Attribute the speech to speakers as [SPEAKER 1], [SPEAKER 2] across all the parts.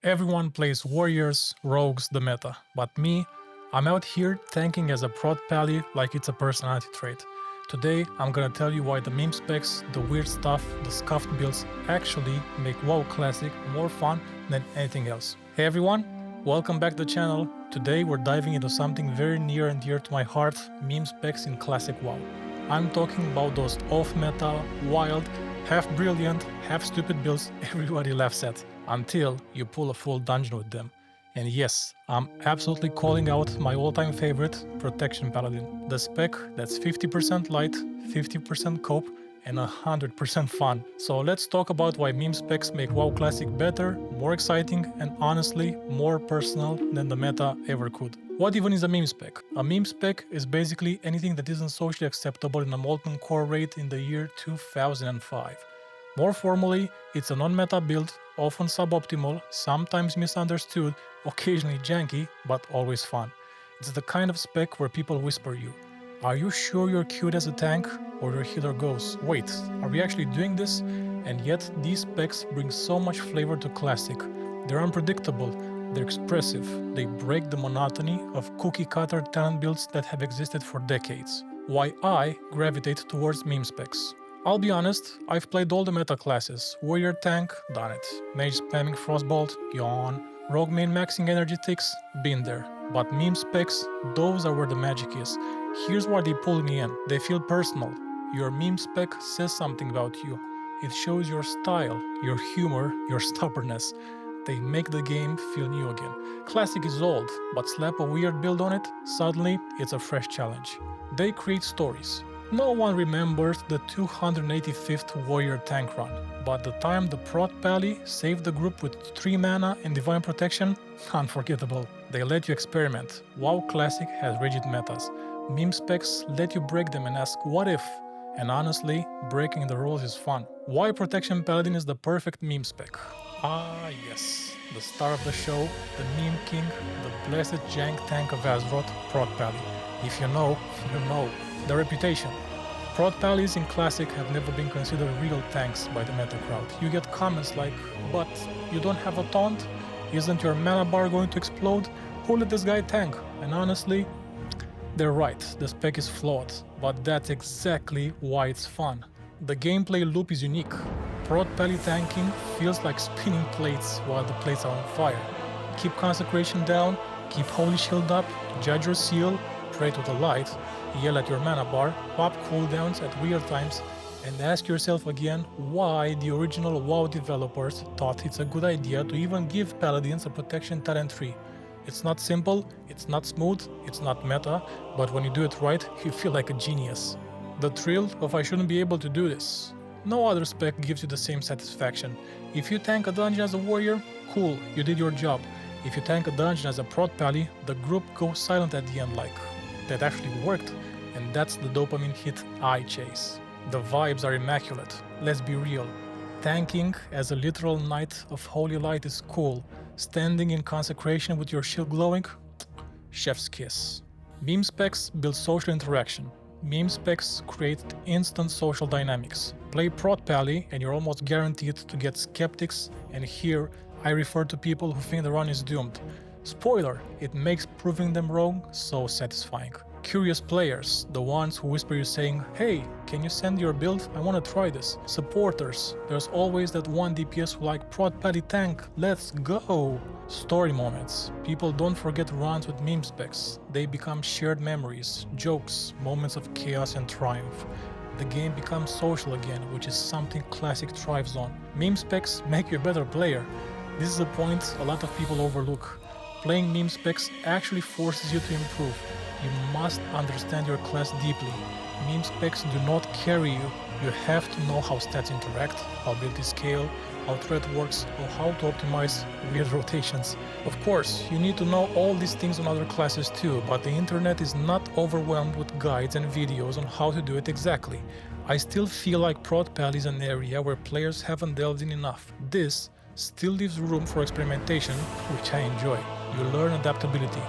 [SPEAKER 1] Everyone plays warriors, rogues, the meta. But me, I'm out here tanking as a prot pally like it's a personality trait. Today, I'm gonna tell you why the meme specs, the weird stuff, the scuffed builds actually make WoW Classic more fun than anything else. Hey everyone, welcome back to the channel. Today we're diving into something very near and dear to my heart, meme specs in Classic WoW. I'm talking about those off-meta, wild, half-brilliant, half-stupid builds everybody laughs at, until you pull a full dungeon with them. And yes, I'm absolutely calling out my all-time favorite, Protection Paladin. The spec that's 50% light, 50% cope, and 100% fun. So let's talk about why meme specs make WoW Classic better, more exciting, and honestly, more personal than the meta ever could. What even is a meme spec? A meme spec is basically anything that isn't socially acceptable in a molten core raid in the year 2005. More formally, it's a non-meta build, often suboptimal, sometimes misunderstood, occasionally janky, but always fun. It's the kind of spec where people whisper you, "Are you sure you're cute as a tank?" Or your healer goes, "Wait, are we actually doing this?" And yet, these specs bring so much flavor to Classic. They're unpredictable, they're expressive, they break the monotony of cookie-cutter talent builds that have existed for decades. Why I gravitate towards meme specs. I'll be honest, I've played all the meta classes. Warrior tank, done it. Mage spamming frostbolt, yawn. Rogue main maxing energy ticks, been there. But meme specs, those are where the magic is. Here's why they pull me in. They feel personal. Your meme spec says something about you. It shows your style, your humor, your stubbornness. They make the game feel new again. Classic is old, but slap a weird build on it, suddenly it's a fresh challenge. They create stories. No one remembers the 285th Warrior tank run, but the time the prot pally saved the group with 3 mana and divine protection, unforgettable. They let you experiment. WoW Classic has rigid metas. Meme specs let you break them and ask what if? And honestly, breaking the rules is fun. Why Protection Paladin is the perfect meme spec? Ah yes, the star of the show, the meme king, the blessed jank tank of Azeroth, prot pally. If you know, you know. The reputation. Prot pallies in Classic have never been considered real tanks by the meta crowd. You get comments like, "But you don't have a taunt? Isn't your mana bar going to explode? Who let this guy tank?" And honestly, they're right, the spec is flawed, but that's exactly why it's fun. The gameplay loop is unique. Prot pally tanking feels like spinning plates while the plates are on fire. Keep consecration down, keep holy shield up, judge your seal, pray to the light, yell at your mana bar, pop cooldowns at weird times, and ask yourself again why the original WoW developers thought it's a good idea to even give paladins a protection talent tree. It's not simple, it's not smooth, it's not meta, but when you do it right, you feel like a genius. The thrill of "I shouldn't be able to do this." No other spec gives you the same satisfaction. If you tank a dungeon as a warrior, cool, you did your job. If you tank a dungeon as a prot pally, the group goes silent at the end like, that actually worked, and that's the dopamine hit I chase. The vibes are immaculate, let's be real. Tanking as a literal knight of holy light is cool. Standing in consecration with your shield glowing, chef's kiss. Meme specs build social interaction. Meme specs create instant social dynamics. Play prot pally and you're almost guaranteed to get skeptics, and here I refer to people who think the run is doomed. Spoiler, it makes proving them wrong so satisfying. Curious players, the ones who whisper you saying, "Hey, can you send your build? I wanna try this." Supporters, there's always that one DPS who like prot pally tank, let's go. Story moments, people don't forget runs with meme specs. They become shared memories, jokes, moments of chaos and triumph. The game becomes social again, which is something Classic thrives on. Meme specs make you a better player. This is a point a lot of people overlook. Playing meme specs actually forces you to improve. You must understand your class deeply. Meme specs do not carry you. You have to know how stats interact, how abilities scale, how threat works, or how to optimize weird rotations. Of course, you need to know all these things on other classes too, but the internet is not overwhelmed with guides and videos on how to do it exactly. I still feel like prot pally is an area where players haven't delved in enough. This still leaves room for experimentation, which I enjoy. You learn adaptability.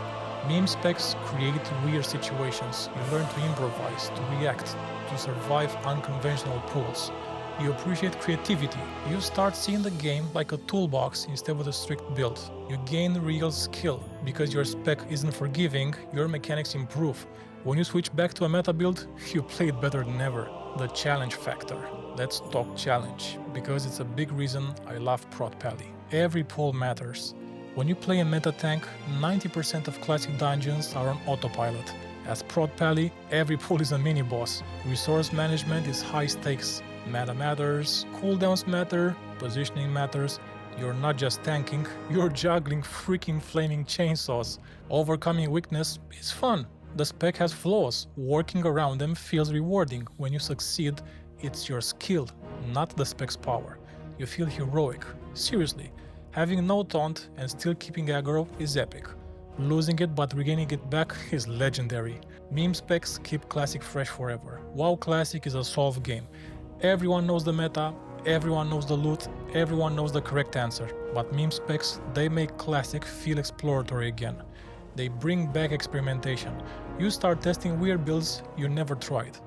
[SPEAKER 1] Meme specs create weird situations. You learn to improvise, to react, to survive unconventional pools. You appreciate creativity. You start seeing the game like a toolbox instead of a strict build. You gain real skill. Because your spec isn't forgiving, your mechanics improve. When you switch back to a meta build, you play it better than ever. The challenge factor. Let's talk challenge, because it's a big reason I love Prot Pally. Every pull matters. When you play a meta tank, 90% of classic dungeons are on autopilot. As Prot Pally, every pull is a mini-boss. Resource management is high stakes. Meta matters, cooldowns matter, positioning matters. You're not just tanking, you're juggling freaking flaming chainsaws. Overcoming weakness is fun. The spec has flaws. Working around them feels rewarding. When you succeed, it's your skill, not the spec's power. You feel heroic. Seriously, having no taunt and still keeping aggro is epic. Losing it but regaining it back is legendary. Meme specs keep Classic fresh forever. WoW Classic is a solved game. Everyone knows the meta, everyone knows the loot, everyone knows the correct answer. But meme specs, they make Classic feel exploratory again. They bring back experimentation. You start testing weird builds you never tried.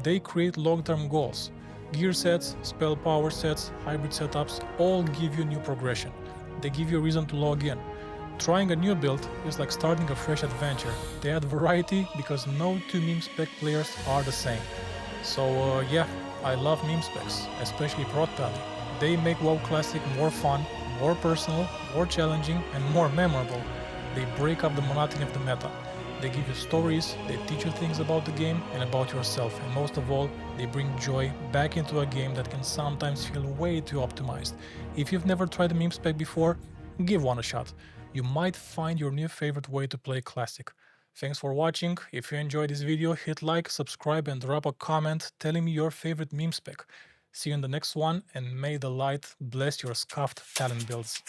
[SPEAKER 1] They create long-term goals. Gear sets, spell power sets, hybrid setups all give you new progression. They give you a reason to log in. Trying a new build is like starting a fresh adventure. They add variety because no two meme spec players are the same. So yeah, I love meme specs, especially Prot Pally. They make WoW Classic more fun, more personal, more challenging, and more memorable. They break up the monotony of the meta. They give you stories, they teach you things about the game and about yourself, and most of all, they bring joy back into a game that can sometimes feel way too optimized. If you've never tried a meme spec before, give one a shot. You might find your new favorite way to play Classic. Thanks for watching. If you enjoyed this video, hit like, subscribe and drop a comment telling me your favorite meme spec. See you in the next one, and may the light bless your scuffed talent builds.